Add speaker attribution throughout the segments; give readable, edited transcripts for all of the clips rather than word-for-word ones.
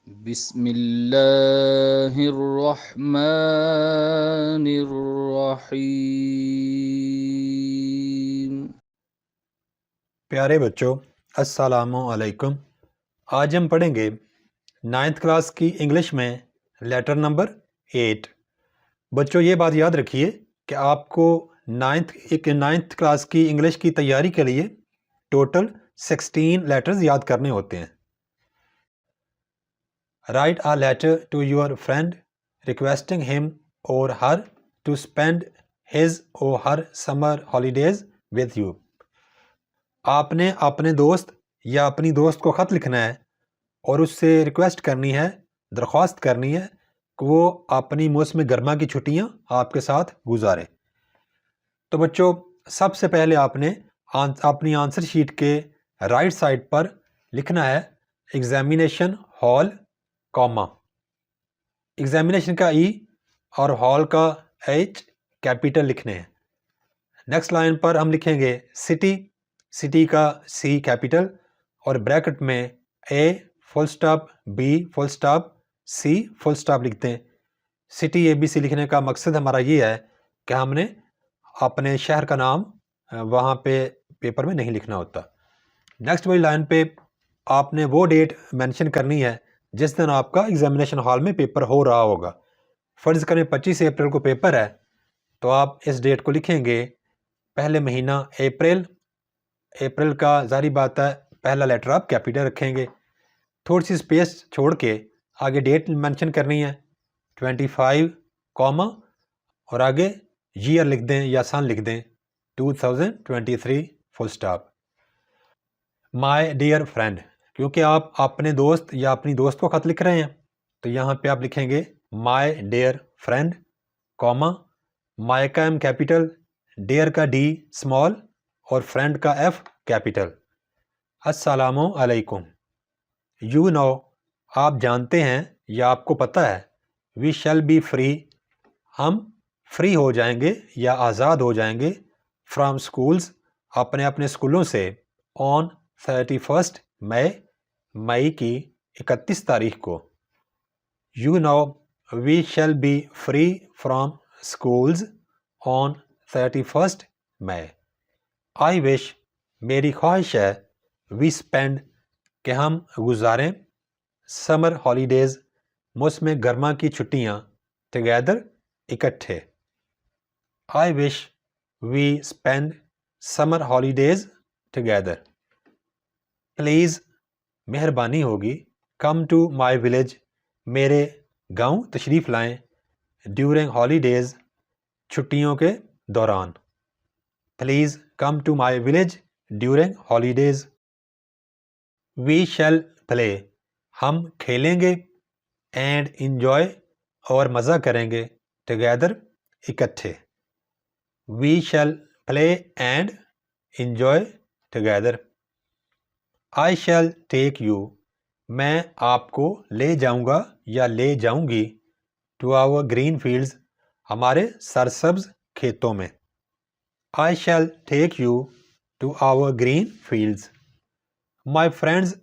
Speaker 1: بسم اللہ الرحمن الرحیم۔
Speaker 2: پیارے بچوں، السلام علیکم۔ آج ہم پڑھیں گے 9th کلاس کی انگلش میں لیٹر نمبر 8۔ بچوں یہ بات یاد رکھیے کہ آپ کو 9th کلاس کی انگلش کی تیاری کے لیے ٹوٹل 16 لیٹرز یاد کرنے ہوتے ہیں۔ Write a letter to your friend requesting him or her to spend his or her summer holidays with you۔ آپ نے اپنے دوست یا اپنی دوست کو خط لکھنا ہے اور اس سے ریکویسٹ کرنی ہے، درخواست کرنی ہے کہ وہ اپنی موسم گرما کی چھٹیاں آپ کے ساتھ گزارے۔ تو بچوں سب سے پہلے آپ نے اپنی آنسر شیٹ کے رائٹ سائڈ پر لکھنا ہے ایگزامینیشن ہال کاما، ایگزامینیشن کا ای اور ہال کا ایچ کیپیٹل لکھنے ہیں۔ نیکسٹ لائن پر ہم لکھیں گے سٹی کا سی کیپیٹل اور بریکٹ میں A full stop B full stop C full stop لکھتے ہیں۔ سٹی اے بی سی لکھنے کا مقصد ہمارا یہ ہے کہ ہم نے اپنے شہر کا نام وہاں پہ پیپر میں نہیں لکھنا ہوتا۔ نیکسٹ والی لائن پہ آپ نے وہ ڈیٹ مینشن کرنی ہے جس دن آپ کا ایگزامینیشن ہال میں پیپر ہو رہا ہوگا۔ فرض کریں 25 اپریل کو پیپر ہے تو آپ اس ڈیٹ کو لکھیں گے پہلے مہینہ اپریل کا، ظاہری بات ہے پہلا لیٹر آپ کیپیٹل رکھیں گے، تھوڑی سی اسپیس چھوڑ کے آگے ڈیٹ مینشن کرنی ہے 25 کاما اور آگے ایئر لکھ دیں یا سن لکھ دیں 2023 فل سٹاپ۔ مائی ڈیئر فرینڈ، کیونکہ آپ اپنے دوست یا اپنی دوست کو خط لکھ رہے ہیں تو یہاں پہ آپ لکھیں گے مائی ڈیئر فرینڈ کاما، مائی کا ایم کیپیٹل، ڈیئر کا ڈی اسمال اور فرینڈ کا ایف کیپیٹل۔ السلام علیکم۔ یو نو، آپ جانتے ہیں یا آپ کو پتہ ہے، وی شیل بی فری، ہم فری ہو جائیں گے یا آزاد ہو جائیں گے، فرام اسکولز، اپنے اسکولوں سے، آن 31 مئی کی 31 تاریخ کو۔ You know we shall be free from schools on 31 May. I wish, میری خواہش ہے، وی اسپینڈ، کہ ہم گزاریں، سمر ہالیڈیز، موسم گرما کی چھٹیاں، ٹوگیدر، اکٹھے۔ I wish we spend summer holidays together. Please, مہربانی ہوگی، کم ٹو مائی ولیج، میرے گاؤں تشریف لائیں، ڈیورنگ ہالیڈیز، چھٹیوں کے دوران۔ Please come to my village during holidays. We shall play, ہم کھیلیں گے، اینڈ انجوائے، اور مزہ کریں گے، ٹوگیدر، اکٹھے۔ We shall play and enjoy together. I shall take you, میں آپ کو لے جاؤں گا یا لے جاؤں گی، ٹو آور گرین فیلڈز، ہمارے سرسبز کھیتوں میں۔ I shall take you to our green fields. My friends,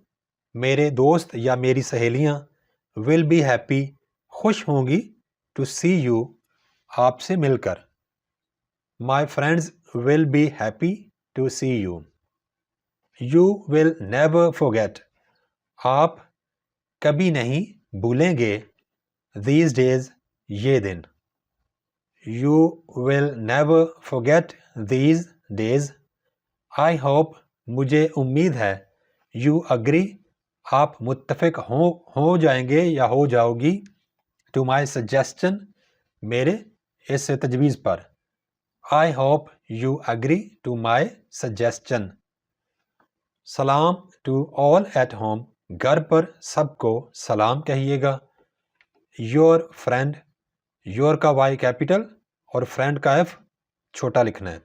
Speaker 2: میرے دوست یا میری سہیلیاں، ول بی ہیپی، خوش ہوں گی، ٹو سی یو، آپ سے مل کر۔ My friends will be happy to see you. You will never forget، آپ کبھی نہیں بھولیں گے، these days، یہ دن۔ You will never forget these days۔ I hope, مجھے امید ہے، یو اگری، آپ متفق ہو جائیں گے یا ہو جاؤ گی، ٹو مائی سجیسٹن، میرے اس تجویز پر۔ I hope you agree to my suggestion. سلام ٹو آل ایٹ ہوم، گھر پر سب کو سلام کہیے گا۔ یور فرینڈ، یور کا وائی کیپیٹل اور فرینڈ کا ایف چھوٹا لکھنا ہے۔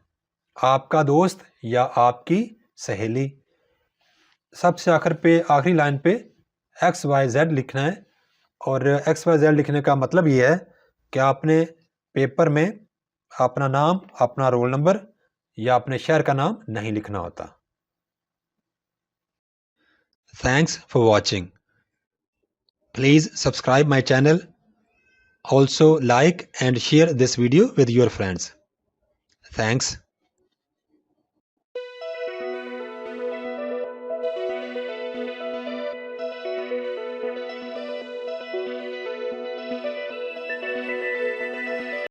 Speaker 2: آپ کا دوست یا آپ کی سہیلی۔ سب سے آخری لائن پہ ایکس وائی زیڈ لکھنا ہے، اور ایکس وائی زیڈ لکھنے کا مطلب یہ ہے کہ آپ نے پیپر میں اپنا نام، اپنا رول نمبر یا اپنے شہر کا نام نہیں لکھنا ہوتا۔ Thanks for watching. Please subscribe my channel. Also like and share this video with your friends. Thanks.